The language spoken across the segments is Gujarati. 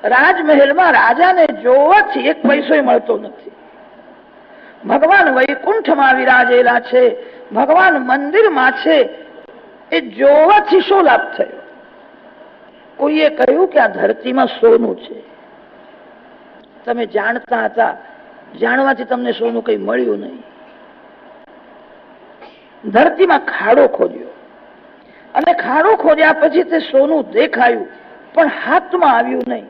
રાજમહેલમાં રાજાને જોવાથી એક પૈસો મળતો નથી. ભગવાન વૈકુંઠમાં વિરાજેલા છે, ભગવાન મંદિરમાં છે, એ જોવાથી શું લાભ થયો? કોઈએ કહ્યું કે આ ધરતીમાં સોનું છે. તમે જાણતા હતા, જાણવાથી તમને સોનું કઈ મળ્યું નહીં. ધરતીમાં ખાડો ખોદ્યો અને ખાડો ખોદ્યા પછી તે સોનું દેખાયું, પણ હાથમાં આવ્યું નહીં.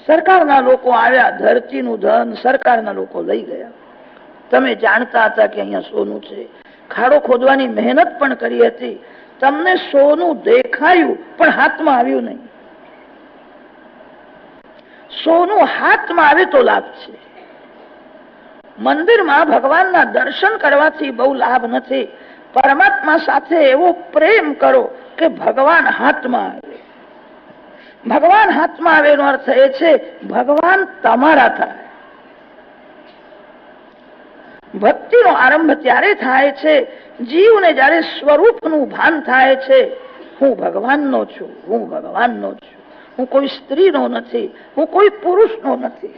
સરકારના લોકો આવ્યા, ધરતીનું ધન સરકારના લોકો લઈ ગયા. તમે જાણતા હતા કે અહીંયા સોનું છે, ખાડો ખોદવાની મહેનત પણ કરી હતી, તમને સોનું દેખાયું પણ હાથમાં આવ્યું નહીં. સોનું હાથમાં આવે તો લાભ છે. મંદિરમાં ભગવાનના દર્શન કરવાથી બહુ લાભ નથી. પરમાત્મા સાથે એવો પ્રેમ કરો કે ભગવાન હાથમાં આવે. ભગવાન હાથમાં આવે એનો અર્થ એ છે ભગવાન તમારા થાય. ભક્તિનો આરંભ ત્યારે થાય છે જીવને જયારે સ્વરૂપનું ભાન થાય છે. હું ભગવાનનો છું, હું ભગવાનનો છું. હું કોઈ સ્ત્રીનો નથી, હું કોઈ પુરુષનો નથી,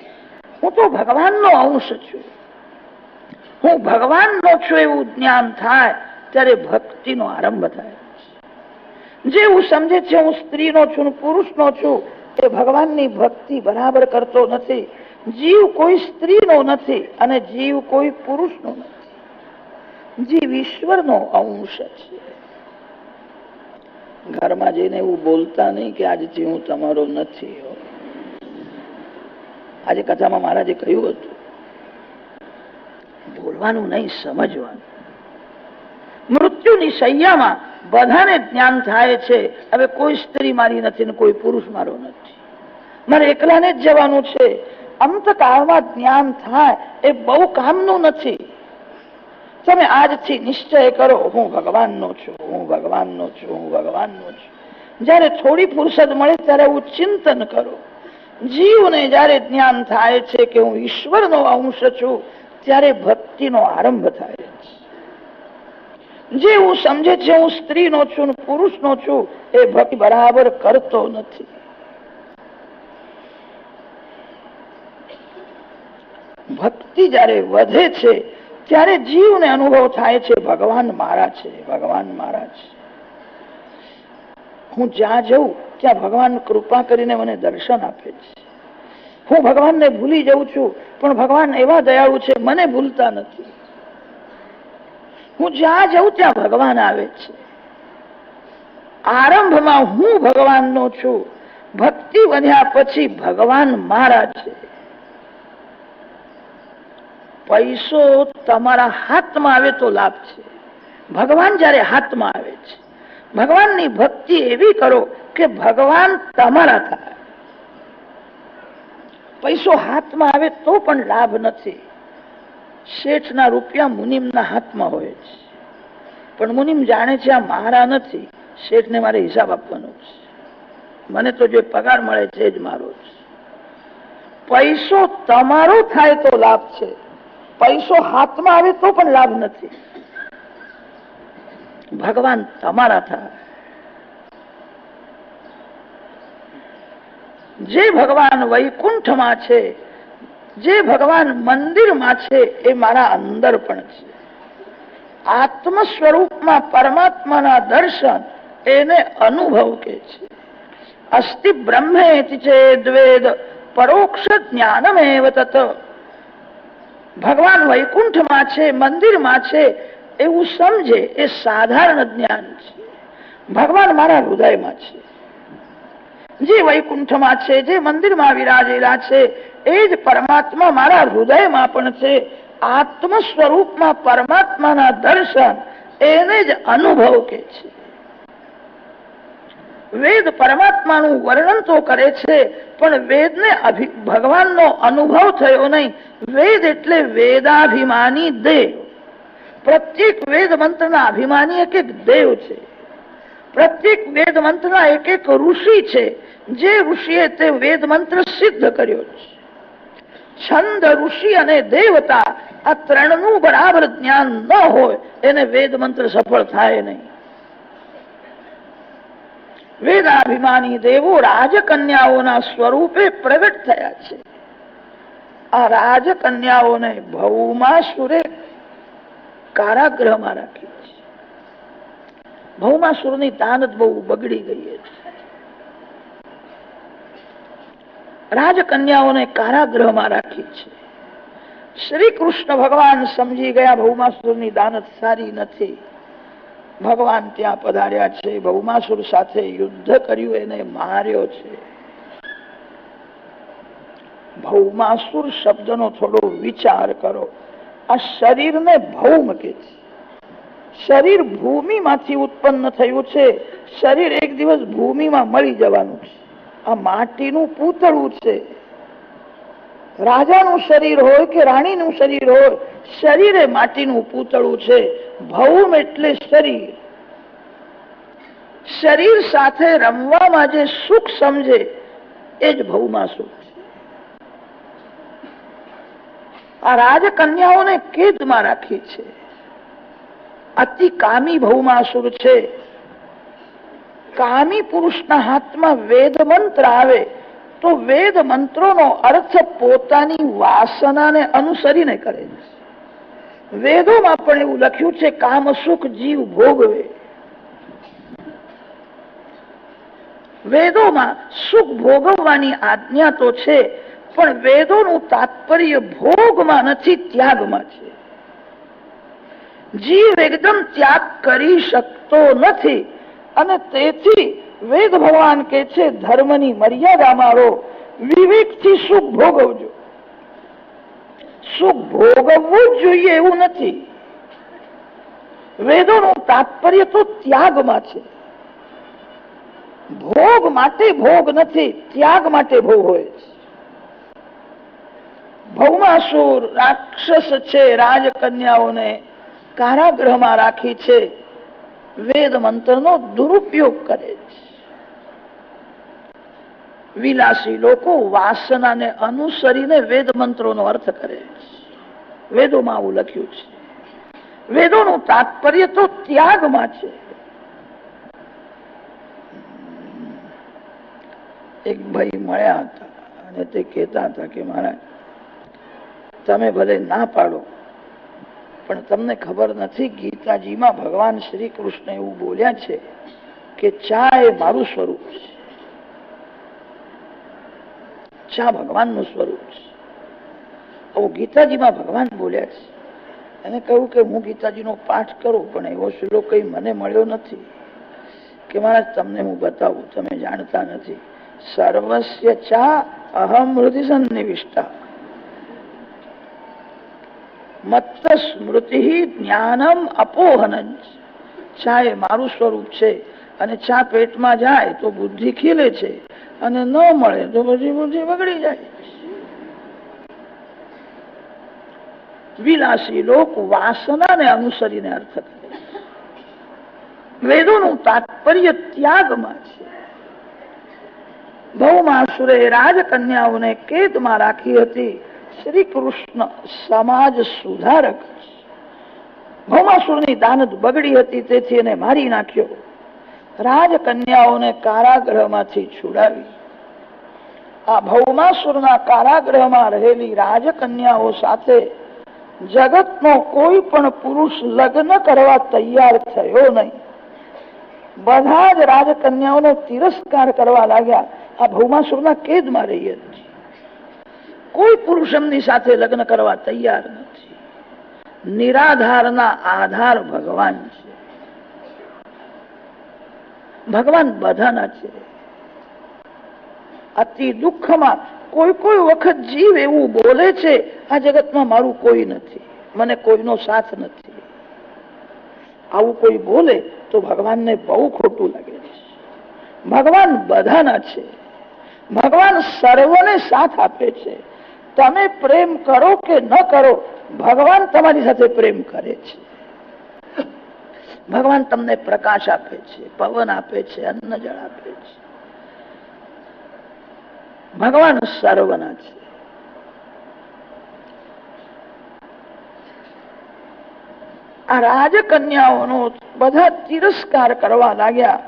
હું તો ભગવાનનો અંશ છું. હું ભગવાનનો છું એવું જ્ઞાન થાય ત્યારે ભક્તિનો આરંભ થાય. જેવું સમજે છે હું સ્ત્રીનો છું, પુરુષનો છું, એ ભગવાનની ભક્તિ બરાબર કરતો નથી. જીવ કોઈ સ્ત્રીનો નથી અને જીવ કોઈ પુરુષનો નથી. જીવ ઈશ્વરનો અંશ છે. ઘરમાં જઈને એવું બોલતા નહીં કે આજથી હું તમારો નથી. આજે કથામાં મહારાજે કહ્યું હતું, બોલવાનું નહીં, સમજવાનું. મૃત્યુની શૈયામાં બધાને જ્ઞાન થાય છે હવે કોઈ સ્ત્રી મારી નથી ને કોઈ પુરુષ મારો નથી, મારે એકલાને જ જવાનું છે. અંતકાળમાં જ્ઞાન થાય એ બહુ કામનું નથી. તમે આજથી નિશ્ચય કરો હું ભગવાનનો છું, હું ભગવાનનો છું, હું ભગવાનનો છું. જયારે થોડી ફુરસદ મળે ત્યારે એવું ચિંતન કરો. જીવને જયારે જ્ઞાન થાય છે કે હું ઈશ્વરનો અંશ છું ત્યારે ભક્તિનો આરંભ થાય છે. જે હું સમજે છે હું સ્ત્રીનો છું, પુરુષનો છું, એ ભક્તિ બરાબર કરતો નથી. ભક્તિ જયારે વધે છે ત્યારે જીવને અનુભવ થાય છે ભગવાન મારા છે, ભગવાન મારા છે. હું જ્યાં જઉં ત્યાં ભગવાન કૃપા કરીને મને દર્શન આપે છે. હું ભગવાનને ભૂલી જાઉં છું પણ ભગવાન એવા દયાળુ છે, મને ભૂલતા નથી. હું જ્યાં જઉં ત્યાં ભગવાન આવે છે. આરંભમાં હું ભગવાનનો છું, ભક્તિ વધ્યા પછી ભગવાન મારા છે. પૈસો તમારા હાથમાં આવે તો લાભ છે. ભગવાન જયારે હાથમાં આવે છે, ભગવાનની ભક્તિ એવી કરો કે ભગવાન તમારા થાય. પૈસો હાથમાં આવે તો પણ લાભ નથી. શેઠના રૂપિયા મુનિમના હાથમાં હોય છે, પણ મુનિમ જાણે છે આ મારા નથી, શેઠને મારે હિસાબ આપવાનો છે. મને તો જે પગાર મળે છે જ મારો છે. પૈસો તમારો થાય તો લાભ છે, પૈસો હાથમાં આવે તો પણ લાભ નથી. ભગવાન તમારા થાય. જે ભગવાન વૈકુંઠમાં છે, જે ભગવાન મંદિરમાં છે, એ મારા અંદર પણ છે. આત્મ સ્વરૂપમાં પરમાત્માના દર્શન એને અનુભવ કે છે. અસ્તિ બ્રહ્મેતિ ચેદ્વેદ પરોક્ષ જ્ઞાનમેવ તત. ભગવાન વૈકુંઠમાં છે, મંદિરમાં છે એવું સમજે એ સાધારણ જ્ઞાન છે. ભગવાન મારા હૃદયમાં છે. જે વૈકુંઠમાં છે, જે મંદિરમાં વિરાજેલા છે, એ જ પરમાત્મા મારા હૃદયમાં પણ છે. આત્મ સ્વરૂપમાં પરમાત્માના દર્શન એને જ અનુભવ કે છે. વેદ પરમાત્માનું વર્ણન તો કરે છે પણ વેદને ભગવાનનો અનુભવ થયો નહીં. વેદ એટલે વેદાભિમાની દેવ. પ્રત્યેક વેદ મંત્રના અભિમાની એક એક દેવ છે. પ્રત્યેક વેદ મંત્રના એક એક ઋષિ છે. જે ઋષિએ તે વેદ મંત્ર સિદ્ધ કર્યો છે. છંદ, ઋષિ અને દેવતા આ ત્રણનું બરાબર જ્ઞાન ન હોય એને વેદ મંત્ર સફળ થાય નહીં. વેદાભિમાની દેવો રાજકન્યાઓના સ્વરૂપે પ્રગટ થયા છે. આ રાજકન્યાઓને ભૌમાસુરે કારાગૃહમાં રાખી છે. ભૌમાસુરની દાનત બહુ બગડી ગઈ છે. રાજકન્યાઓને કારાગૃહમાં રાખી છે. શ્રી કૃષ્ણ ભગવાન સમજી ગયા ભૌમાસુરની દાનત સારી નથી. ભગવાન ત્યાં પધાર્યા છે. ભૌમાસુર સાથે યુદ્ધ કર્યું, એને માર્યો છે. ભૌમાસુર શબ્દનો થોડો વિચાર કરો. આ શરીરને ભૌમ કે છે. શરીર ભૂમિમાંથી ઉત્પન્ન થયું છે. શરીર એક દિવસ ભૂમિમાં મળી જવાનું છે. આ માટીનું પૂતળું છે. રાજાનું શરીર હોય કે રાણીનું શરીર હોય, શરીર એ માટીનું પૂતળું છે. ભૌમ એટલે શરીર. શરીર સાથે રમવામાં જે સુખ સમજે એ જ ભૌમાસુર છે. આ રાજકન્યાઓને કેદમાં રાખી છે. અતિ કામી ભૌમાસુર છે. કામી પુરુષના હાથમાં વેદ મંત્ર આવે તો વેદ મંત્રોનો અર્થ પોતાની વાસનાને અનુસરીને કરે છે. વેદોમાં પણ એવું લખ્યું છે, કામ સુખ જીવ ભોગવે. વેદોમાં સુખ ભોગવવાની આજ્ઞા તો છે, પણ વેદોનું તાત્પર્ય ભોગમાં નથી, ત્યાગમાં છે. જીવ એકદમ ત્યાગ કરી શકતો નથી અને તેથી વેદ ભગવાન કે છે ધર્મની મર્યાદામાં રહો, વિવેકથી સુખ ભોગવજો. સુખ ભોગવવું જ જોઈએ એવું નથી. વેદોનું તાત્પર્ય તો ત્યાગમાં છે. ભોગ માટે ભોગ નથી, ત્યાગ માટે ભોગ હોય છે. ભૌમાસુર રાક્ષસ છે. રાજકન્યાઓને કારાગૃહમાં રાખી છે. વેદ મંત્રનો દુરુપયોગ કરે છે. વિલાસી લોકો વાસનાને અનુસરીને વેદ મંત્રોનો અર્થ કરે છે. વેદોમાં આવું લખ્યું છે. વેદોનું તાત્પર્ય તો ત્યાગમાં છે. એક ભાઈ મળ્યા હતા અને તે કહેતા હતા કે મહારાજ, તમે ભલે ના પાડો પણ તમને ખબર નથી, ગીતાજીમાં ભગવાન શ્રી કૃષ્ણ એવું બોલ્યા છે કે ચા એ મારું સ્વરૂપ છે. ચા ભગવાનનું સ્વરૂપ છે. આવું ગીતાજીમાં ભગવાન બોલ્યા છે. એને કહ્યું કે હું ગીતાજીનો પાઠ કરું પણ એવો શ્લોક કઈ મને મળ્યો નથી. કે મહારાજ તમને હું બતાવું, તમે જાણતા નથી. સર્વસ્ય ચા અહમ હૃદય સન્નિવિષ્ટા મત્ત સ્મૃતિ જ્ઞાનમ અપોહન. ચા એ મારું સ્વરૂપ છે અને ચા પેટમાં જાય તો બુદ્ધિ ખીલે છે અને ન મળે તો પછી બુદ્ધિ બગડી જાય. વિલાસી લોક વાસનાને અનુસરીને અર્થ કરે. વેદોનું તાત્પર્ય ત્યાગમાં છે. ભૌમાસુરે રાજકન્યાઓને કેદમાં રાખી હતી. શ્રી કૃષ્ણ સમાજ સુધારક. ભૌમાસુરની દાનત બગડી હતી તેથી એને મારી નાખ્યો. રાજકન્યાઓને કારાગૃહમાંથી છોડાવી. આ ભૌમાસુરના કારાગૃહમાં રહેલી રાજકન્યાઓ સાથે જગતનો કોઈ પણ પુરુષ લગ્ન કરવા તૈયાર થયો નહીં. બધા જ રાજકન્યાઓનો તિરસ્કાર કરવા લાગ્યા. આ ભૌમાસુરના કેદમાં રહી હતી. કોઈ પુરુષ એમની સાથે લગ્ન કરવા તૈયાર નથી. નિરાધારના આધાર ભગવાન છે. ભગવાન બધાના છે. અતિ દુઃખમાં કોઈ કોઈ વખત જીવ એવું બોલે છે, આ જગતમાં મારું કોઈ નથી, મને કોઈનો સાથ નથી. આવું કોઈ બોલે તો ભગવાનને બહુ ખોટું લાગે છે. ભગવાન બધાના છે. ભગવાન સર્વને સાથ આપે છે. તમે પ્રેમ કરો કે ન કરો, ભગવાન તમારી સાથે પ્રેમ કરે છે. ભગવાન તમને પ્રકાશ આપે છે, પવન આપે છે, અન્ન જળ આપે છે. ભગવાન સર્વના છે. આ રાજકન્યાઓનો બધા તિરસ્કાર કરવા લાગ્યા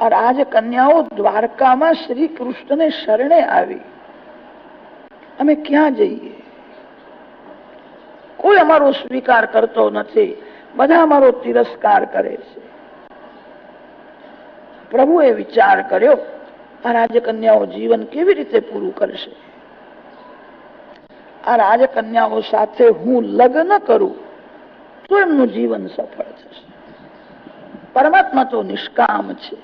આ રાજકન્યાઓ દ્વારકામાં શ્રી કૃષ્ણને શરણે આવી. અમે ક્યાં જઈએ? કોઈ અમારો સ્વીકાર કરતો નથી, બધા અમારો તિરસ્કાર કરે છે. પ્રભુએ વિચાર કર્યો, આ રાજકન્યાઓ જીવન કેવી રીતે પૂરું કરશે? આ રાજકન્યાઓ સાથે હું લગ્ન કરું તો એમનું જીવન સફળ થશે. પરમાત્મા તો નિષ્કામ છે,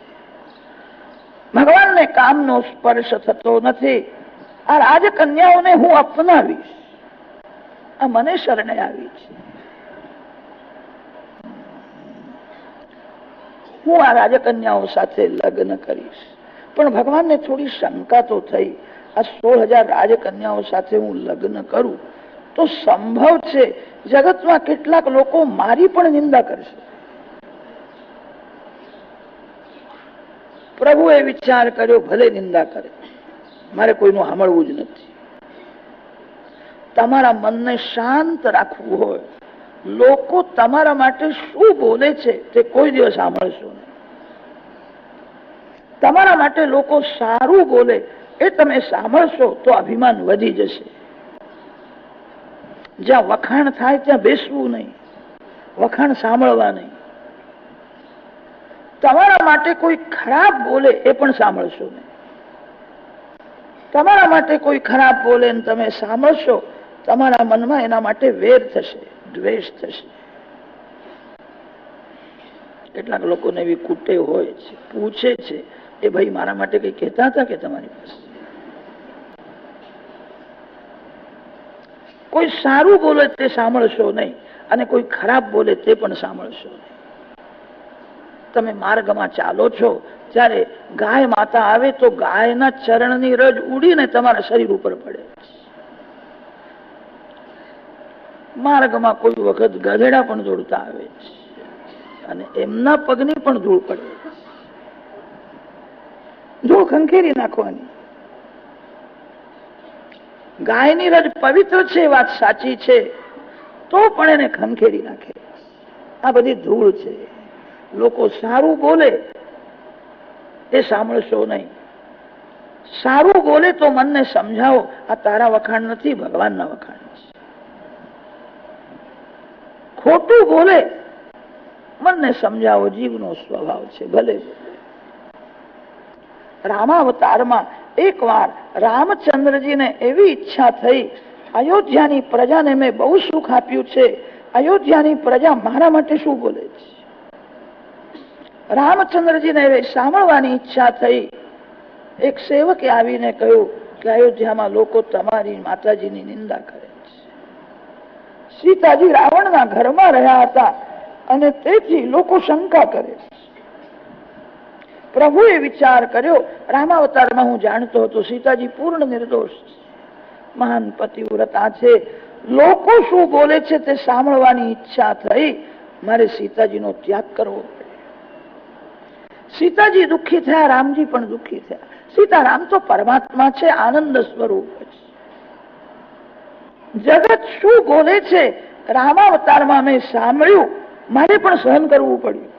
ભગવાનને કામનો સ્પર્શ થતો નથી. આ રાજકન્યાઓને હું અપનાવીશ. આ મને શરણે આવી છે, હું આ રાજકન્યાઓ સાથે લગ્ન કરીશ. પણ ભગવાનને થોડી શંકા તો થઈ, આ 16,000 રાજકન્યાઓ સાથે હું લગ્ન કરું તો સંભવ છે જગતમાં કેટલાક લોકો મારી પણ નિંદા કરશે. પ્રભુએ વિચાર કર્યો, ભલે નિંદા કરે, મારે કોઈનું સાંભળવું જ નથી. તમારા મનને શાંત રાખવું હોય, લોકો તમારા માટે શું બોલે છે તે કોઈ દિવસ સાંભળશો નહીં. તમારા માટે લોકો સારું બોલે એ તમે સાંભળશો તો અભિમાન વધી જશે. જ્યાં વખાણ થાય ત્યાં બેસવું નહીં, વખાણ સાંભળવા નહીં. તમારા માટે કોઈ ખરાબ બોલે એ પણ સાંભળશો નહીં. તમારા માટે કોઈ ખરાબ બોલે ને તમે સાંભળશો, તમારા મનમાં એના માટે વેર થશે, દ્વેષ થશે. કેટલાક લોકોને એવી કુટે હોય છે, પૂછે છે, એ ભાઈ મારા માટે કઈ કહેતા હતા કે તમારી પાસે? કોઈ સારું બોલે તે સાંભળશો નહીં, અને કોઈ ખરાબ બોલે તે પણ સાંભળશો નહીં. તમે માર્ગમાં ચાલો છો ત્યારે ગાય માતા આવે તો ગાયના ચરણની રજ ઉડીને તમારા શરીર ઉપર પડે. માર્ગમાં કોઈ વખત ગધેડા પણ દોડતા આવે છે અને એમના પગની પણ ધૂળ પડે. ધૂળ ખંખેરી નાખવાની. ગાયની રજ પવિત્ર છે, વાત સાચી છે, તો પણ એને ખંખેરી નાખે. આ બધી ધૂળ છે. લોકો સારું બોલે એ સાંભળશો નહીં. સારું બોલે તો મનને સમજાવો, આ તારા વખાણ નથી, ભગવાનના વખાણ છે. ખોટું બોલે મનને સમજાવો, જીવનો સ્વભાવ છે, ભલે. રામાવતારમાં એક વાર રામચંદ્રજીને એવી ઈચ્છા થઈ, અયોધ્યાની પ્રજાને મેં બહુ સુખ આપ્યું છે, અયોધ્યાની પ્રજા મારા માટે શું બોલે છે? રામચંદ્રજીને એવી સાંભળવાની ઈચ્છા થઈ. એક સેવકે આવીને કહ્યું કે અયોધ્યામાં લોકો તમારી માતાજીની નિંદા કરે છે. સીતાજી રાવણના ઘરમાં રહ્યા હતા અને તેથી લોકો શંકા કરે છે. પ્રભુએ વિચાર કર્યો, રામાવતારમાં હું જાણતો હતો સીતાજી પૂર્ણ નિર્દોષ છે, મહાન પતિવ્રતા છે. લોકો શું બોલે છે તે સાંભળવાની ઈચ્છા થઈ. મારે સીતાજીનો ત્યાગ કરવો પડે. સીતાજી દુઃખી થયા, રામજી પણ દુઃખી થયા. સીતારામ તો પરમાત્મા છે, આનંદ સ્વરૂપ છે. જગત શું બોલે છે રામાવતારમાં મેં સાંભળ્યું, મારે પણ સહન કરવું પડ્યું.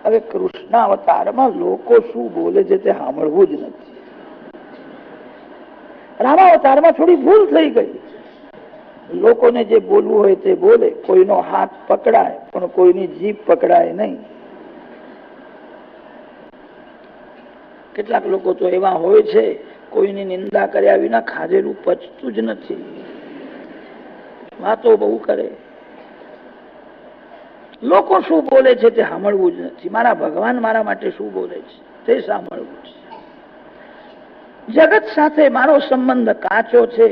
હવે કૃષ્ણાવતારમાં લોકો શું બોલે છે તે સાંભળવું જ નથી. રામાવતારમાં થોડી ભૂલ થઈ ગઈ. લોકોને જે બોલવું હોય તે બોલે, કોઈનો હાથ પકડાય પણ કોઈની જીભ પકડાય નહીં. કેટલાક લોકો તો એવા હોય છે, કોઈની નિંદા કર્યા વિના ખાધેલું પચતું જ નથી, વાતો બહુ કરે. લોકો શું બોલે છે તે સાંભળવું જ નથી. મારા ભગવાન મારા માટે શું બોલે છે તે સાંભળવું છે. જગત સાથે મારો સંબંધ કાચો છે,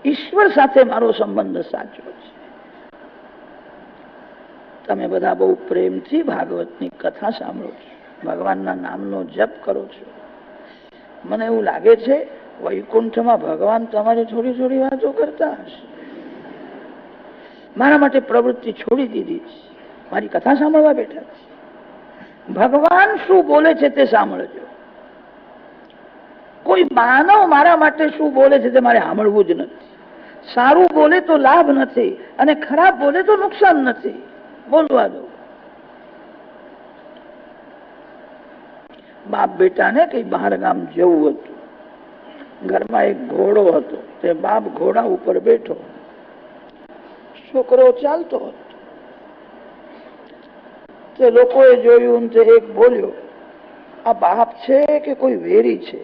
ઈશ્વર સાથે મારો સંબંધ સાચો છે. તમે બધા બહુ પ્રેમથી ભાગવતની કથા સાંભળો છો, ભગવાનના નામનો જપ કરો છો. મને એવું લાગે છે વૈકુંઠમાં ભગવાન તમારી થોડી થોડી વાતો કરતા હશે. મારા માટે પ્રવૃત્તિ છોડી દીધી છે, મારી કથા સાંભળવા બેઠા છે. ભગવાન શું બોલે છે તે સાંભળજો. કોઈ માનવ મારા માટે શું બોલે છે તે મારે સાંભળવું જ નથી. સારું બોલે તો લાભ નથી અને ખરાબ બોલે તો નુકસાન નથી. બોલવા દો. બાપ બેટાને કઈ બહાર ગામ જવું હતું. ઘરમાં એક ઘોડો હતો. તે બાપ ઘોડા ઉપર બેઠો, છોકરો ચાલતો હતો. તે લોકોએ જોયું, તે એક બોલ્યો, આ બાપ છે કે કોઈ વેરી છે?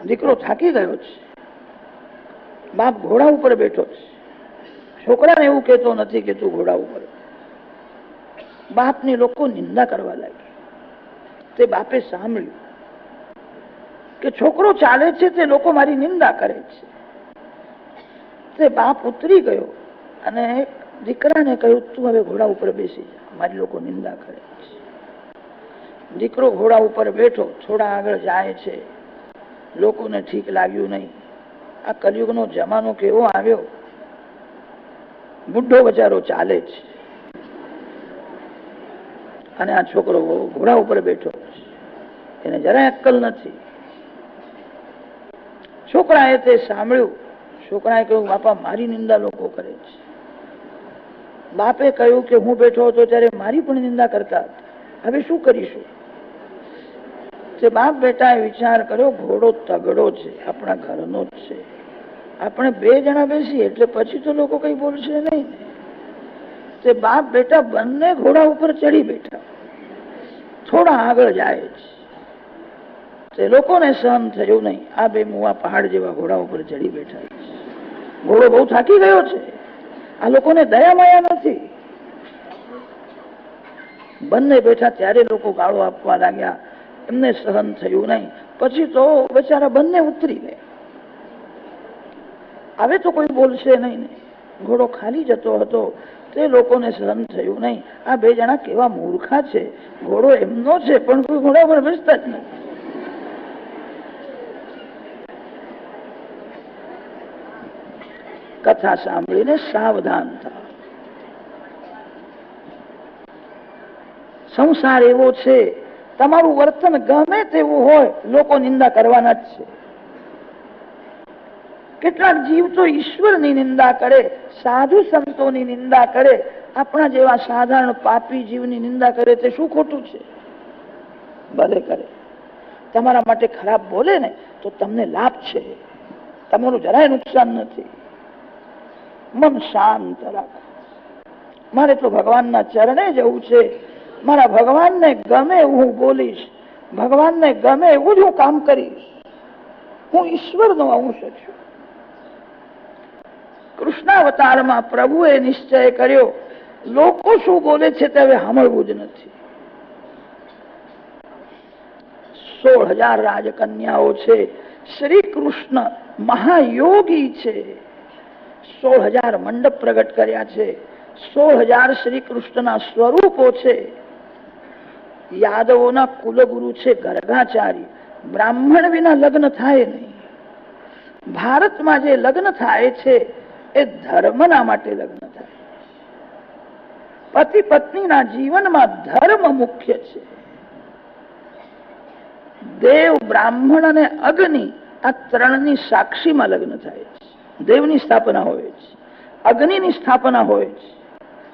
દીકરો થાકી ગયો છે, બાપ ઘોડા ઉપર બેઠો છે. છોકરાને એવું કહેતો નથી કે તું ઘોડા ઉપર. બાપની લોકો નિંદા કરવા લાગી. તે બાપે સાંભળ્યું કે છોકરો ચાલે છે તે લોકો મારી નિંદા કરે છે. તે બાપ ઉતરી ગયો અને દીકરાને કહ્યું, તું હવે ઘોડા ઉપર બેસી જા, મારી લોકો નિંદા કરે છે. દીકરો ઘોડા ઉપર બેઠો, થોડા આગળ જાય છે. લોકોને ઠીક લાગ્યું નહીં. આ કલયુગનો જમાનો કેવો આવ્યો, બુઢો બચારો ચાલે છે અને આ છોકરો ઘોડા ઉપર બેઠો છે, એને જરાય અક્કલ નથી. છોકરાએ તે સાંભળ્યું. છોકરાએ કહ્યું, બાપા મારી નિંદા લોકો કરે છે. બાપે કહ્યું કે હું બેઠો હતો ત્યારે મારી પણ નિંદા કરતા હતા, હવે શું કરીશું? તે બાપ બેટાએ વિચાર કર્યો, ઘોડો તગડો છે, આપણા ઘરનો જ છે, આપણે બે જણા બેસીએ એટલે પછી તો લોકો કઈ બોલશે નહીં. તે બાપ બેટા બંને ઘોડા ઉપર ચડી બેઠા, થોડા આગળ જાય છે. તે લોકોને સહન થયું નહીં. આ બે મુવા પહાડ જેવા ઘોડા ઉપર ચડી બેઠા છે. ઘોડો બહુ થાકી ગયો છે, આ લોકોને દયા માયા નથી. બંને બેઠા ત્યારે લોકો ગાળો આપવા લાગ્યા. એમને સહન થયું નહીં. પછી તો બચારા બંને ઉતરી ગયા. હવે તો કોઈ બોલશે નહીં. ઘોડો ખાલી જતો હતો. તે લોકોને સહન થયું નહીં. આ બે જણા કેવા મૂર્ખા છે, ઘોડો એમનો છે પણ કોઈ ઘોડા પર બેસતા જ નથી. કથા સાંભળીને સાવધાન થા. સંસાર એવો છે, તમારું વર્તન ગમે તેવું હોય, લોકો નિંદા કરવાના જ છે. કેટલાક જીવ તો ઈશ્વરની નિંદા કરે, સાધુ સંતોની નિંદા કરે. આપણા જેવા સાધારણ પાપી જીવની નિંદા કરે તે શું ખોટું છે? ભલે કરે. તમારા માટે ખરાબ બોલે ને તો તમને લાભ છે, તમારું જરાય નુકસાન નથી. મન શાંત રાખો. મારે તો ભગવાનના ચરણે જવું છે, મારા ભગવાનને ગમે એવું હું બોલીશ, ભગવાનને ગમે એવું જ હું કામ કરીશ. હું ઈશ્વરનો અંશ છું. કૃષ્ણાવતારમાં પ્રભુએ નિશ્ચય કર્યો, લોકો શું બોલે છે તે હવે સાંભળવું જ નથી. 16,000 રાજકન્યાઓ છે. શ્રી કૃષ્ણ મહાયોગી છે. 16,000 મંડપ પ્રગટ કર્યા છે. 16,000 શ્રી કૃષ્ણના સ્વરૂપો છે. યાદવોના કુલગુરુ છે ગર્ગાચાર્ય. બ્રાહ્મણ વિના લગ્ન થાય નહીં. ભારતમાં જે લગ્ન થાય છે એ ધર્મના માટે લગ્ન થાય. પતિ પત્નીના જીવનમાં ધર્મ મુખ્ય છે. દેવ, બ્રાહ્મણ અને અગ્નિ આ ત્રણની સાક્ષીમાં લગ્ન થાય છે. દેવની સ્થાપના હોય છે, અગ્નિની સ્થાપના હોય છે,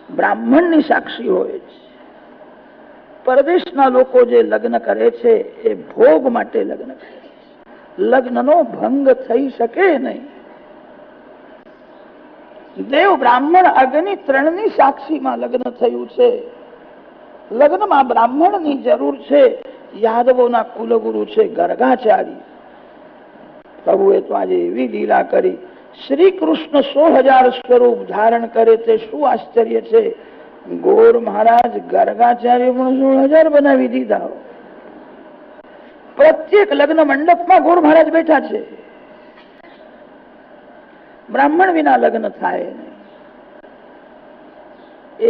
બ્રાહ્મણની સાક્ષી હોય છે. પરદેશના લોકો જે લગ્ન કરે છે એ ભોગ માટે લગ્ન કરે છે. લગ્નનો ભંગ થઈ શકે નહીં. દેવ, બ્રાહ્મણ, અગ્નિ ત્રણની સાક્ષીમાં લગ્ન થયું છે. લગ્નમાં બ્રાહ્મણની જરૂર છે. યાદવોના કુલગુરુ છે ગર્ગાચાર્ય. પ્રભુએ તો આજે એવી લીલા કરી. શ્રી કૃષ્ણ 16,000 સ્વરૂપ ધારણ કરે તે શું આશ્ચર્ય છે. ગોર મહારાજ ગર્ગાચાર્ય પણ 16,000 બનાવી દીધા. પ્રત્યેક લગ્ન મંડપમાં ગોર મહારાજ બેઠા છે. બ્રાહ્મણ વિના લગ્ન થાય નહીં.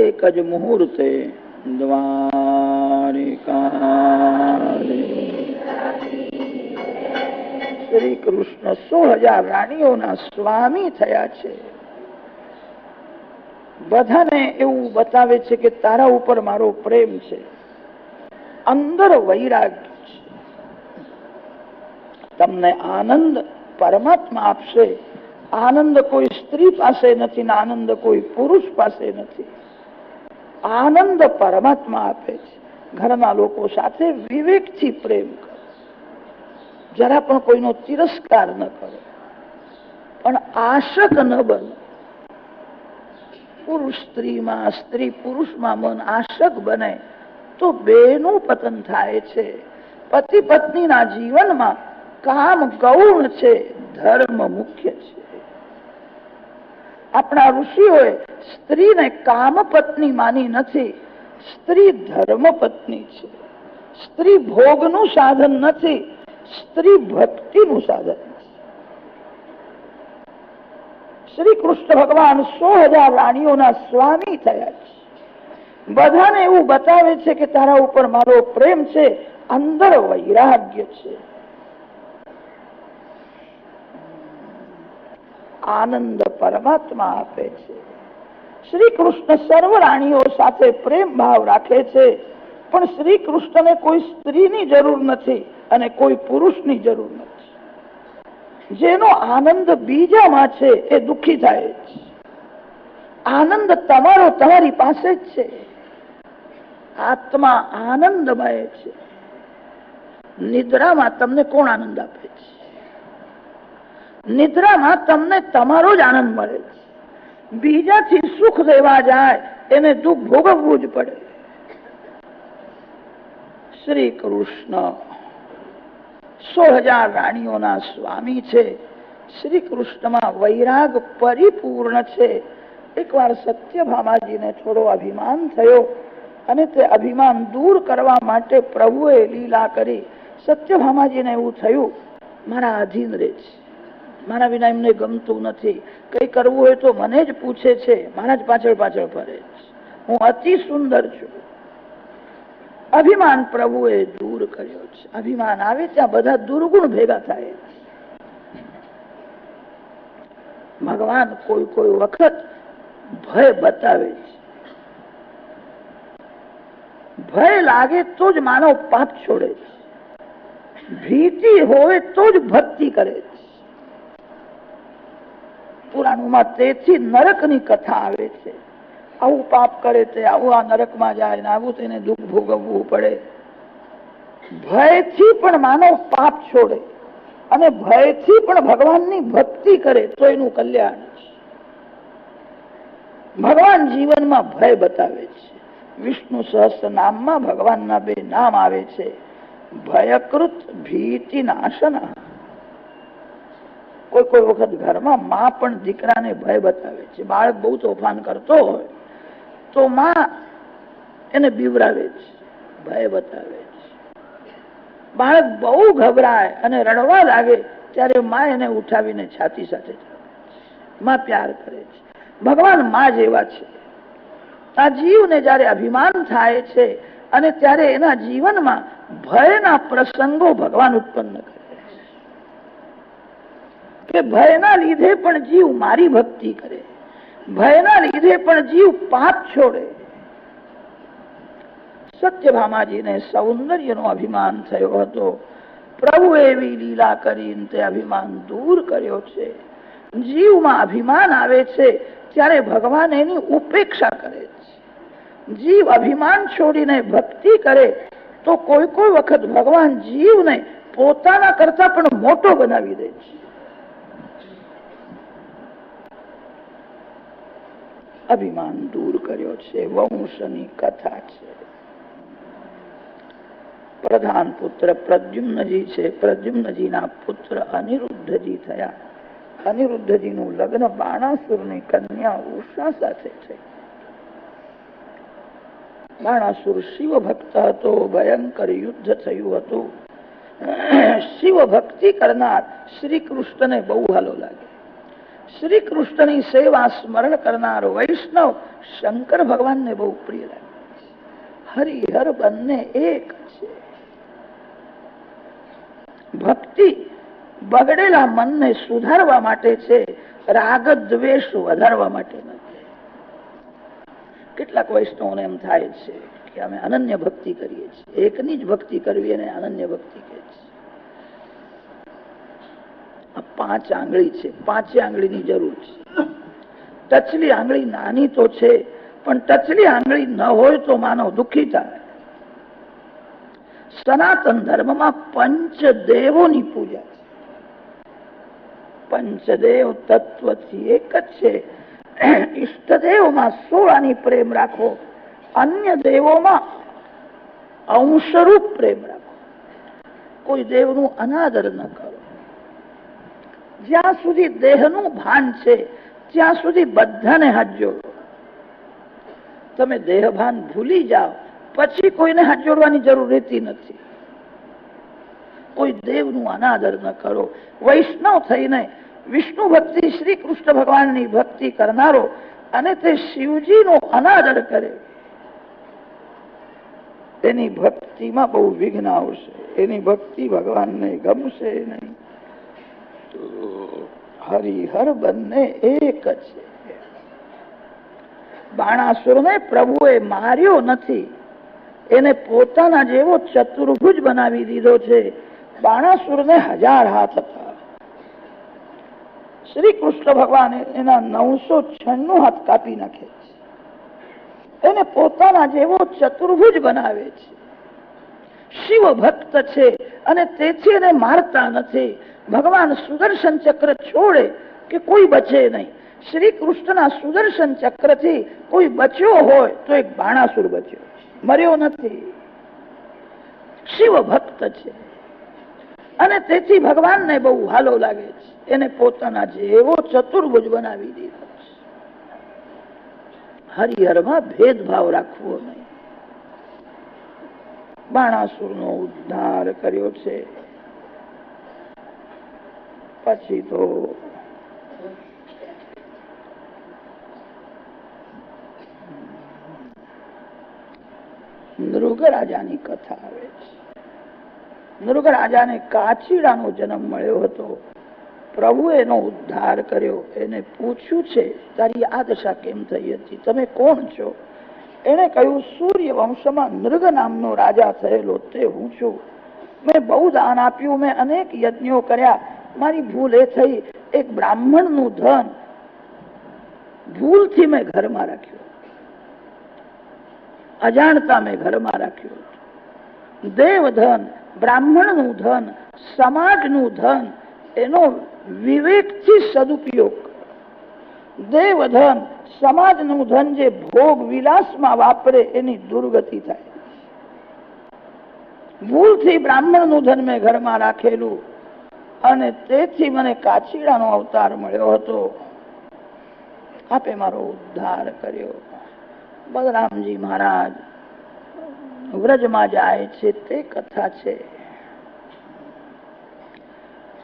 એક જ મુહૂર્તે દ્વારિકારે શ્રી કૃષ્ણ 16,000 રાણીઓના સ્વામી થયા છે. બધાને એવું બતાવે છે કે તારા ઉપર મારો પ્રેમ છે. અંદર વૈરાગ્ય છે. તમને આનંદ પરમાત્મા આપશે. આનંદ કોઈ સ્ત્રી પાસે નથી ને આનંદ કોઈ પુરુષ પાસે નથી. આનંદ પરમાત્મા આપે છે. ઘરના લોકો સાથે વિવેકથી પ્રેમ કરો, જરા પણ કોઈનો તિરસ્કાર ન કરો, પણ આશક ન બનો. પુરુષ સ્ત્રીમાં, સ્ત્રી પુરુષમાં મન આશક બને તો બેનું પતન થાય છે. પતિ પત્નીના જીવનમાં કામ ગૌણ છે, ધર્મ મુખ્ય છે. આપણા ઋષિઓએ સ્ત્રીને કામ પત્ની માની નથી, સ્ત્રી ધર્મ પત્ની છે. સ્ત્રી ભોગનું સાધન નથી, સ્ત્રી ભક્તિનું સાધન છે. શ્રી કૃષ્ણ ભગવાન 100,000 રાણીઓના સ્વામી થયા છે. બધાને એવું બતાવે છે કે તારા ઉપર મારો પ્રેમ છે, અંદર વૈરાગ્ય છે. આનંદ પરમાત્મા આપે છે. શ્રી કૃષ્ણ સર્વ રાણીઓ સાથે પ્રેમ ભાવ રાખે છે, પણ શ્રી કૃષ્ણને કોઈ સ્ત્રીની જરૂર નથી અને કોઈ પુરુષની જરૂર નથી. જેનો આનંદ બીજામાં છે એ દુઃખી થાય છે. આનંદ તમારો તમારી પાસે જ છે. આત્મા આનંદમય છે. નિદ્રામાં તમને કોણ આનંદ આપે છે? નિદ્રામાં તમને તમારો જ આનંદ મળે છે. બીજાથી સુખ લેવા જાય એને દુઃખ ભોગવવું જ પડે. શ્રી કૃષ્ણ 100,000 રાણીઓના સ્વામી છે. શ્રી કૃષ્ણમાં વૈરાગ પરિપૂર્ણ છે. એકવાર સત્યભામાજીને થોડો અભિમાન થયો અને તે અભિમાન દૂર કરવા માટે પ્રભુએ લીલા કરી. સત્યભામાજીને એવું થયું, મારા અધીન રહે છે, મારા વિના એમને ગમતું નથી, કઈ કરવું હોય તો મને જ પૂછે છે, મારા જ પાછળ પાછળ ફરે છે, હું અતિ સુંદર છું. અભિમાન પ્રભુએ દૂર કર્યો છે. અભિમાન આવે ત્યાં બધા દુર્ગુણ ભેગા થાય. ભગવાન કોઈ કોઈ વખત ભય બતાવે છે. ભય લાગે તો જ માનવ પાપ છોડે છે. ભીતિ હોય તો જ ભક્તિ કરે છે. પુરાણોમાં તેથી નરકની કથા આવે છે. આવું પાપ કરે તે આવું આ નરકમાં જાય ને આવું તેને દુઃખ ભોગવવું પડે. ભયથી પણ માનવ પાપ છોડે અને ભયથી પણ ભગવાનની ભક્તિ કરે તો એનું કલ્યાણ છે. ભગવાન જીવનમાં ભય બતાવે છે. વિષ્ણુ સહસ્ત્ર નામમાં ભગવાનના 2 નામ આવે છે, ભયકૃત ભીતિ નાશના. કોઈ કોઈ વખત ઘરમાં માં પણ દીકરાને ભય બતાવે છે. બાળક બહુ તોફાન કરતો હોય તો માં એને બીવરાવે છે, ભય બતાવે છે. બાળક બહુ ગભરાય અને રડવા લાગે ત્યારે માં એને ઉઠાવીને છાતી સાથે માં પ્યાર કરે છે. ભગવાન માં જેવા છે. આ જીવને જયારે અભિમાન થાય છે અને ત્યારે એના જીવનમાં ભયના પ્રસંગો ભગવાન ઉત્પન્ન કરે કે ભયના લીધે પણ જીવ મારી ભક્તિ કરે, ભયના લીધે પણ જીવ પાપ છોડે. સત્યભામાજીને સૌંદર્યનો અભિમાન થયો હતો. પ્રભુ એવી લીલા કરીને તે અભિમાન દૂર કર્યો છે. જીવમાં અભિમાન આવે છે ત્યારે ભગવાન એની ઉપેક્ષા કરે છે. જીવ અભિમાન છોડીને ભક્તિ કરે તો કોઈ કોઈ વખત ભગવાન જીવને પોતાના કરતા પણ મોટો બનાવી દે છે. અભિમાન દૂર કર્યો છે. વંશની કથા છે. પ્રધાન પુત્ર પ્રદ્યુમ્નજી છે. પ્રદ્યુમ્નજીના પુત્ર અનિરુદ્ધજી થયા. અનિરુદ્ધજીનું લગ્ન બાણાસુરની કન્યા ઉષા સાથે થયું. બાણાસુર શિવ ભક્ત હતો. ભયંકર યુદ્ધ થયું હતું. શિવ ભક્તિ કરનાર શ્રી કૃષ્ણને બહુ હાલો લાગે. શ્રી કૃષ્ણની સેવા સ્મરણ કરનાર વૈષ્ણવ શંકર ભગવાનને બહુ પ્રિય લાગે. હરિહર બંને એક છે. ભક્તિ બગડેલા મનને સુધારવા માટે છે, રાગ દ્વેષ વધારવા માટે નથી. કેટલાક વૈષ્ણવોને એમ થાય છે કે અમે અનન્ય ભક્તિ કરીએ છીએ. એકની જ ભક્તિ કરવી એને અનન્ય ભક્તિ કહે છે. આ 5 આંગળી છે, 5 આંગળીની જરૂર છે. ટચલી આંગળી નાની તો છે, પણ ટચલી આંગળી ન હોય તો માનવ દુઃખી થાય. સનાતન ધર્મમાં પંચદેવોની પૂજા છે. પંચદેવ તત્વથી એક જ છે. ઈષ્ટદેવમાં સોળાની પ્રેમ રાખો, અન્ય દેવોમાં અંશરૂપ પ્રેમ રાખો. કોઈ દેવનું અનાદર ન કરો. જ્યાં સુધી દેહનું ભાન છે ત્યાં સુધી બધાને હાથ જોડો. તમે દેહ ભાન ભૂલી જાઓ પછી કોઈને હાથ જોડવાની જરૂર રહેતી નથી. કોઈ દેવનું અનાદર ન કરો. વૈષ્ણવ થઈને વિષ્ણુ ભક્તિ, શ્રી કૃષ્ણ ભગવાનની ભક્તિ કરનારો અને તે શિવજીનો અનાદર કરે, એની ભક્તિમાં બહુ વિઘ્ન આવશે. એની ભક્તિ ભગવાનને ગમશે નહીં. હરિહર બંને એક છે. બાણાસુરને પ્રભુએ માર્યો નથી, એને પોતાના જેવો ચતુર્ભુજ બનાવી દીધો છે. બાણાસુરને 1000 હાથ હતા. શ્રી કૃષ્ણ ભગવાન એના 996 હાથ કાપી નાખે છે. એને પોતાના જેવો ચતુર્ભુજ બનાવે છે. શિવ ભક્ત છે અને તેથી એને મારતા નથી. ભગવાન સુદર્શન ચક્ર છોડે કે કોઈ બચે નહીં. શ્રી કૃષ્ણના સુદર્શન ચક્રથી કોઈ બચ્યો હોય તો એક બાણાસુર બચ્યો, મર્યો નથી. શિવ ભક્ત છે અને તેથી ભગવાનને બહુ હાલો લાગે છે. એને પોતાના જેવો ચતુર્ભુજ બનાવી દીધો છે. હરિહરમાં ભેદભાવ રાખવો નહીં. બાણાસુરનો ઉદ્ધાર કર્યો છે. પછી તો નૃગરાજાની કથા આવે છે. નૃગરાજાને કાચીડાનો જન્મ મળ્યો હતો. પ્રભુ એનો ઉદ્ધાર કર્યો. એને પૂછ્યું છે તારી આ દશા કેમ થઈ હતી, તમે કોણ છો? એને કહ્યું સૂર્ય વંશમાં નૃગ નામનો રાજા થયેલો તે હું છું. મેં બહુ દાન આપ્યું, મેં અનેક યજ્ઞો કર્યા. મારી ભૂલ એ થઈ એક બ્રાહ્મણનું ધન ભૂલથી મેં ઘરમાં રાખ્યું, અજાણતા મેં ઘરમાં રાખ્યું. દેવધન, બ્રાહ્મણનું ધન, સમાજનું ધન એનો વિવેકથી સદુપયોગ. દેવધન, સમાજનું ધન જે ભોગ વિલાસમાં વાપરે એની દુર્ગતિ થાય. ભૂલથી બ્રાહ્મણનું ધન મેં ઘરમાં રાખેલું અને તેથી મને કાચીડાનો અવતાર મળ્યો હતો. આપે મારો ઉદ્ધાર કર્યો. બલરામજી મહારાજ વ્રજમાં જાય છે તે કથા છે.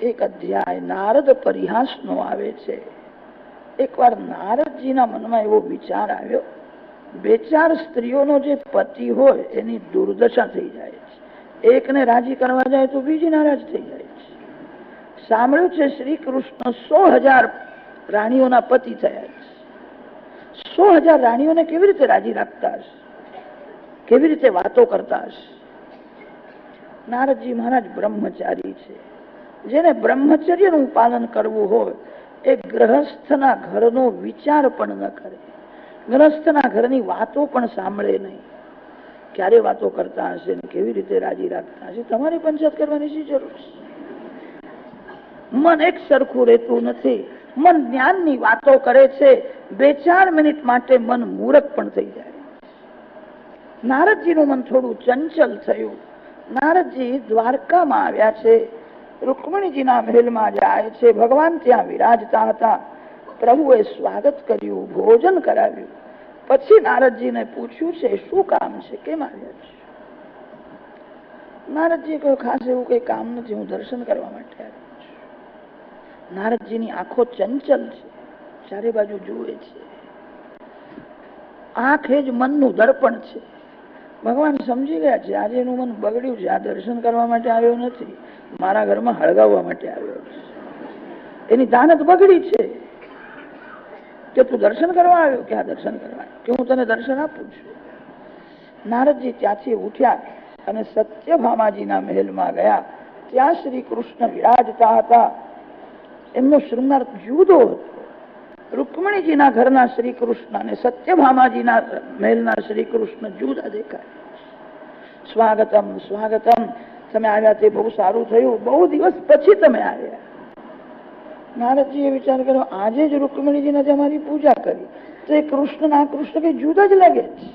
એક અધ્યાય નારદ પરિહાસનો આવે છે. એકવાર નારદજીના મનમાં એવો વિચાર આવ્યો, 2-4 સ્ત્રીઓનો જે પતિ હોય એની દુર્દશા થઈ જાય છે. એકને રાજી કરવા જાય તો બીજી નારાજ થઈ જાય છે. સાંભળ્યું છે શ્રી કૃષ્ણ 100,000 રાણીઓના પતિ થયા છે. 100,000 રાણીઓને કેવી રીતે રાજી રાખતા હશે, કેવી રીતે વાતો કરતા હશે? નારદજી મહારાજ બ્રહ્મચારી છે. જેને બ્રહ્મચર્યનું પાલન કરવું હોય એ ગ્રહસ્થના ઘરનો વિચાર પણ ન કરે, ગ્રહસ્થના ઘરની વાતો પણ સાંભળે નહીં. ક્યારે વાતો કરતા હશે ને કેવી રીતે રાજી રાખતા હશે? તમારી પંચાયત કરવાની શી જરૂર છે? મન એક સરખું રહેતું નથી. મન જ્ઞાનની વાતો કરે છે, 2-4 મિનિટ માટે મન મૂરખ પણ થઈ જાય. નારદજીનું મન થોડું ચંચલ થયું. નારદજી દ્વારકામાં આવ્યા છે. રૂકમણીજીના મહેલમાં જાય છે. ભગવાન ત્યાં વિરાજતા હતા. પ્રભુએ સ્વાગત કર્યું, ભોજન કરાવ્યું. પછી નારદજીને પૂછ્યું છે શું કામ છે, કેમ આવ્યા છે? નારદજી કહ્યું ખાસ એવું કઈ કામ નથી, હું દર્શન કરવા માટે આવ્યો છું. નારદજીની આંખો ચંચલ છે, ચારે બાજુ જુએ છે. આંખ એ જ મનનું દર્પણ છે. ભગવાન સમજી ગયા છે આજે એનું મન બગડ્યું છે, આ દર્શન કરવા માટે આવ્યો નથી, મારા ઘરમાં હળગાવવા માટે આવ્યો છે. એની દાનત બગડી છે કે તું દર્શન કરવા આવ્યો, કે આ દર્શન કરવા, કે હું તને દર્શન આપું છું. નારદજી ત્યાંથી ઉઠ્યા અને સત્યભામાજીના મહેલમાં ગયા. ત્યાં શ્રી કૃષ્ણ વિરાજતા હતા. એમનો શૃંગાર જુદો હતો. રૂકમણીજીના ઘરના શ્રી કૃષ્ણ અને સત્યભામાજીના મહેલના શ્રી કૃષ્ણ જુદા દેખાય. સ્વાગતમ સ્વાગતમ, તમે આવ્યા તે બહુ સારું થયું, બહુ દિવસ પછી તમે આવ્યા. નારદજીએ વિચાર કર્યો, આજે જ રૂકમણીજીને અમારી પૂજા કરી તો એ કૃષ્ણ ના કૃષ્ણ કઈ જુદા જ લાગે છે.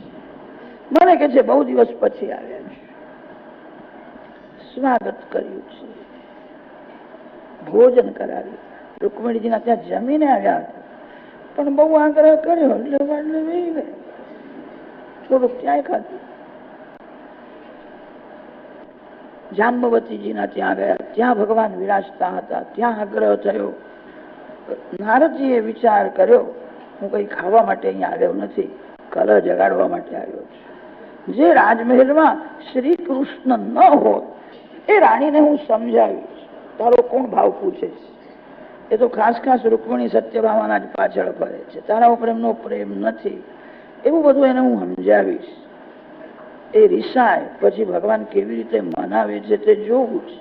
મને કે છે બહુ દિવસ પછી આવ્યા છે. સ્વાગત કર્યું છે, ભોજન કરાવ્યું. રૂકમણીજીના ત્યાં જમીને આવ્યા હતા, પણ બહુ આગ્રહ કર્યો એટલે થોડુંક ક્યાંય ખાધું. જાંબવતીજીના ત્યાં ગયા, ત્યાં ભગવાન વિરાજતા હતા, ત્યાં આગ્રહ થયો. નારદજીએ વિચાર કર્યો, હું કઈ ખાવા માટે અહીંયા આવ્યો નથી, કલહ જગાડવા માટે આવ્યો છું. જે રાજમહેલમાં શ્રી કૃષ્ણ ન હોય એ રાણીને હું સમજાવીશ. તારો કોણ ભાવ પૂછે છે? એ તો ખાસ ખાસ રૂકમણી સત્યભામાના જ પાછળ ફરે છે, તારા ઉપર એમનો પ્રેમ નથી, એવું બધું એને હું સમજાવીશ. એ રિસાય પછી ભગવાન કેવી રીતે મનાવે છે તે જોવું છે.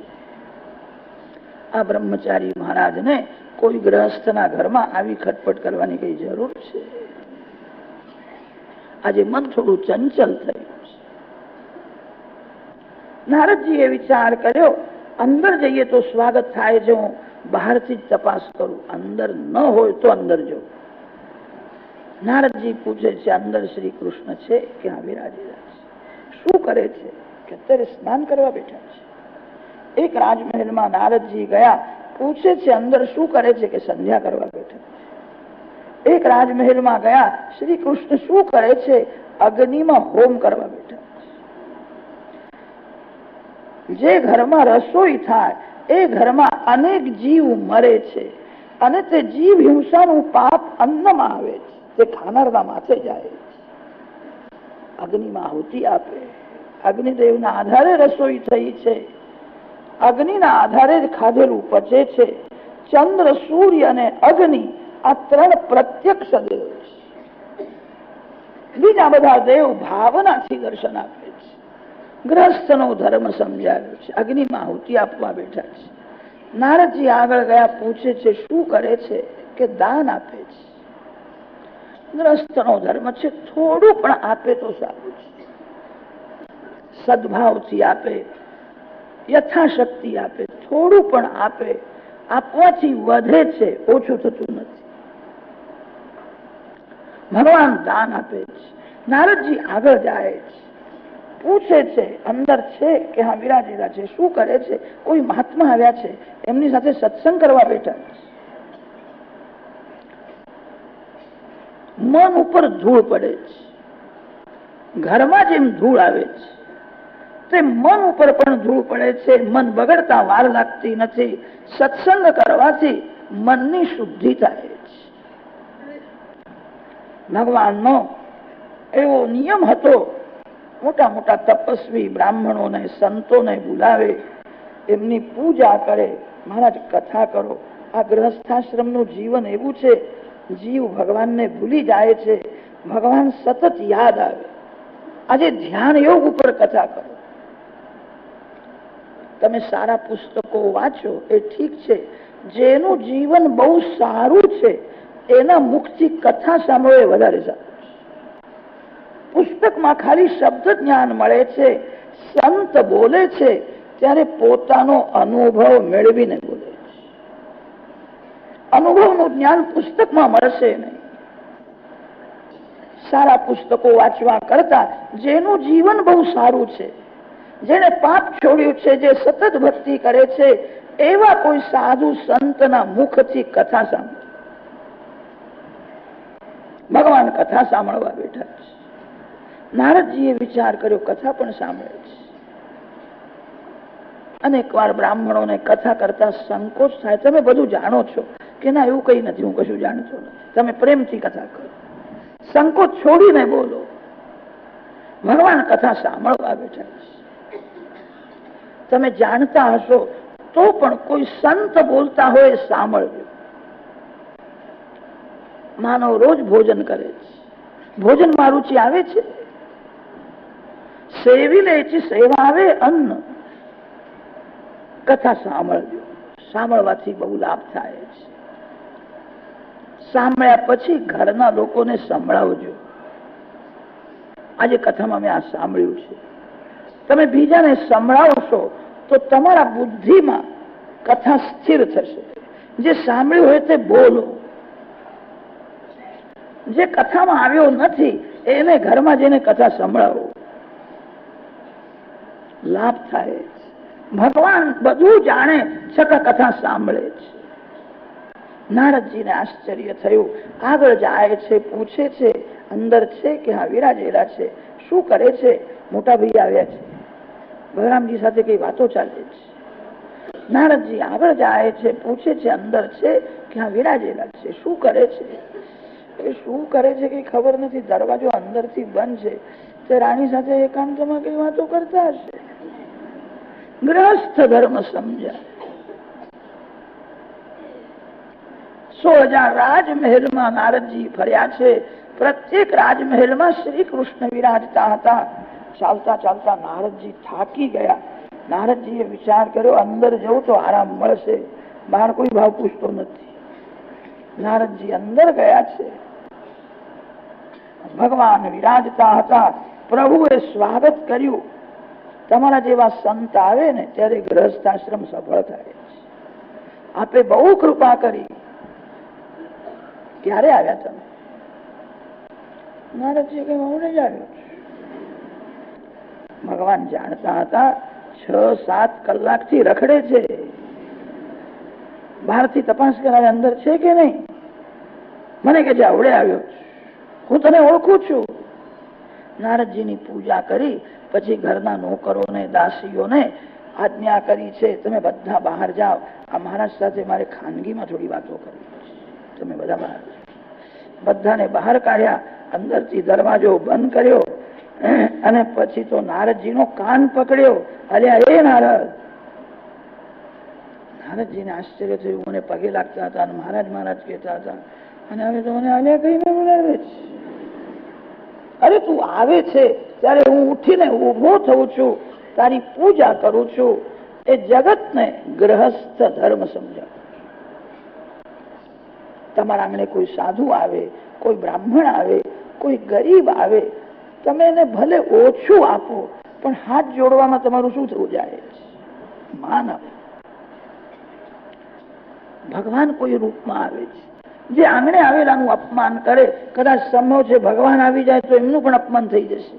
આ બ્રહ્મચારી મહારાજને કોઈ ગ્રહસ્થના ઘરમાં આવી ખટપટ કરવાની કઈ જરૂર છે? આજે મન થોડું ચંચલ થયું છે. નારદજીએ વિચાર કર્યો, અંદર જઈએ તો સ્વાગત થાય છે, હું બહારથી જ તપાસ કરું, અંદર ન હોય તો અંદર જવું. નારદજી પૂછે છે, અંદર શ્રી કૃષ્ણ છે કે હા વિરાજેલા છે? શું કરે છે? કે અત્યારે સ્નાન કરવા બેઠા છે. એક રાજમહેલમાં નારદજી ગયા, પૂછે છે અંદર શું કરે છે? કે સંધ્યા કરવા બેઠા. એક રાજમહેલમાં ગયા, શ્રી કૃષ્ણ શું કરે છે? અગ્નિમાં હોમ કરવા બેઠા. જે ઘરમાં રસોઈ થાય એ ઘરમાં અનેક જીવ મરે છે અને તે જીવ હિંસાનું પાપ અન્નમાં આવે છે, તે ખાનારના માથે જાય. અગ્નિમાં આહુતિ આપે, અગ્નિદેવના આધારે રસોઈ થઈ છે, અગ્નિના આધારે જ ખાધેલું પચે છે. ચંદ્ર, સૂર્ય અને અગ્નિ આ ત્રણ પ્રત્યક્ષ દેવ છે. બીજા બધા દેવ ભાવનાથી દર્શન આપે છે. ગ્રહસ્થનો ધર્મ સમજાવ્યો છે, અગ્નિમાં આહુતિ આપવા બેઠા છે. નારદજી આગળ ગયા, પૂછે છે શું કરે છે? કે દાન આપે છે. ગ્રહસ્થનો ધર્મ છે, થોડું પણ આપે તો સારું છે. સદભાવથી આપે, યથાશક્તિ આપે, થોડું પણ આપે. આપવાથી વધે છે, ઓછું થતું નથી. ભગવાન દાન આપે છે. નારદજી આગળ જાય છે, પૂછે છે અંદર છે કે હા વિરાજેલા છે. શું કરે છે? કોઈ મહાત્મા આવ્યા છે, એમની સાથે સત્સંગ કરવા બેઠા છે. મન ઉપર ધૂળ પડે છે, ઘરમાં જેમ ધૂળ આવે છે તે મન ઉપર પણ ધૂળ પડે છે. મન બગડતા વાર લાગતી નથી. સત્સંગ કરવાથી મનની શુદ્ધિ થાય છે. ભગવાનનો એવો નિયમ હતો, મોટા મોટા તપસ્વી બ્રાહ્મણોને સંતોને બોલાવે, એમની પૂજા કરે. મહારાજ કથા કરો. આ ગૃહસ્થાશ્રમનું જીવન એવું છે, જીવ ભગવાનને ભૂલી જાય છે, ભગવાન સતત યાદ આવે. આજે ધ્યાન યોગ ઉપર કથા કરો. તમે સારા પુસ્તકો વાંચો એ ઠીક છે, જેનું જીવન બહુ સારું છે એના મુખથી કથા સાંભળો એ વધારે સારું. પુસ્તકમાં ખાલી શબ્દ જ્ઞાન મળે છે, સંત બોલે છે ત્યારે પોતાનો અનુભવ મેળવીને બોલે છે. અનુભવનું જ્ઞાન પુસ્તકમાં મળશે નહીં. સારા પુસ્તકો વાંચવા કરતા જેનું જીવન બહુ સારું છે, જેને પાપ છોડ્યું છે, જે સતત ભક્તિ કરે છે, એવા કોઈ સાધુ સંતના મુખથી કથા સાંભળો. ભગવાન કથા સાંભળવા બેઠા છે. નારદજીએ વિચાર કર્યો, કથા પણ સાંભળે છે. અનેક વાર બ્રાહ્મણોને કથા કરતા સંકોચ થાય. તમે બધું જાણો છો કે ના? એવું કઈ નથી, હું કશું જાણતો નથી. તમે પ્રેમથી કથા કરો, સંકોચ છોડીને બોલો. ભગવાન કથા સાંભળવા બેઠા છે. તમે જાણતા હશો તો પણ કોઈ સંત બોલતા હોય સાંભળજો. માનવ રોજ ભોજન કરે છે, ભોજનમાં રુચિ આવે છે, સેવી લે છે, સેવા આવે અન્ન. કથા સાંભળજો, સાંભળવાથી બહુ લાભ થાય છે. સાંભળ્યા પછી ઘરના લોકોને સંભળાવજો. આજે કથામાં મેં આ સાંભળ્યું છે, તમે બીજાને સંભળાવશો તો તમારા બુદ્ધિમાં કથા સ્થિર થશે. જે સાંભળ્યું હોય તે બોલો. જે કથામાં આવ્યો નથી એને ઘરમાં જઈને કથા સંભળાવો, લાભ થાય. ભગવાન બધું જાણે છતાં કથા સાંભળે છે. નારદજીને આશ્ચર્ય થયું. આગળ જાય છે, પૂછે છે અંદર છે કે હા વિરાજેલા છે. શું કરે છે? મોટા ભાઈ આવ્યા છે, બલરામજી સાથે કઈ વાતો ચાલે છે. નારદજી આગળ જાય છે, પૂછે છે અંદર છે કે હા વિરાજેલા છે. શું કરે છે? એ શું કરે છે કઈ ખબર નથી. દરવાજો અંદરથી બંધ છે. તે રાણી સાથે એકાંતમાં કઈ વાતો કરતા હશે. ગ્રહસ્થ ધર્મ સમજાય. 16,000 રાજમહેલમાં નારદજી ફર્યા છે. પ્રત્યેક રાજમહેલમાં શ્રી કૃષ્ણ વિરાજતા હતા. ચાલતા ચાલતા નારદજી થાકી ગયા. નારદજીએ વિચાર કર્યો અંદર જવું તો આરામ મળશે, બહાર કોઈ ભાવ પૂછતો નથી. નારદજી અંદર ગયા છે. ભગવાન વિરાજતા હતા. પ્રભુએ સ્વાગત કર્યું. તમારા જેવા સંત આવે ને ત્યારે ગ્રહસ્થાશ્રમ સફળ થાય છે. આપે બહુ કૃપા કરી. ક્યારે આવ્યા તમે? નારદજી કે હું નહીં આવ્યો. ભગવાન જાણતા હતા 6-7 કલાકથી રખડે છે. બહારથી તપાસ કરાવે અંદર છે કે નહીં. મને કે આવડે આવ્યો, હું તને ઓળખું છું. નારદજીની પૂજા કરી પછી ઘરના નોકરોને દાસીઓને આજ્ઞા કરી છે તમે બધા બહાર જાઓ. આ મહારાજ સાથે મારે ખાનગીમાં થોડી વાતો કરવી છે, તમે બધા બહાર. બધાને બહાર કાઢ્યા. અંદરથી દરવાજો બંધ કર્યો અને પછી તો નારદજીનો કાન પકડ્યો. અલ્યા એ નારદ. નારદજીને આશ્ચર્ય થયું. મને પગે લાગતા હતા અને મહારાજ મહારાજ કહેતા હતા અને હવે તો મને અલ્યા કહીને બોલાવે છે. અરે તું આવે છે ત્યારે હું ઉઠીને ઉભો થઉં છું, તારી પૂજા કરું છું. એ જગતને ગ્રહસ્થ ધર્મ સમજાવ. તમારા આંગણે કોઈ સાધુ આવે, કોઈ બ્રાહ્મણ આવે, કોઈ ગરીબ આવે, તમે એને ભલે ઓછું આપો પણ હાથ જોડવામાં તમારું શું થવું જાય? માન આપો. ભગવાન કોઈ રૂપમાં આવે છે. જે આંગણે આવેલાનું અપમાન કરે, કદાચ સંભવ છે ભગવાન આવી જાય તો એમનું પણ અપમાન થઈ જશે.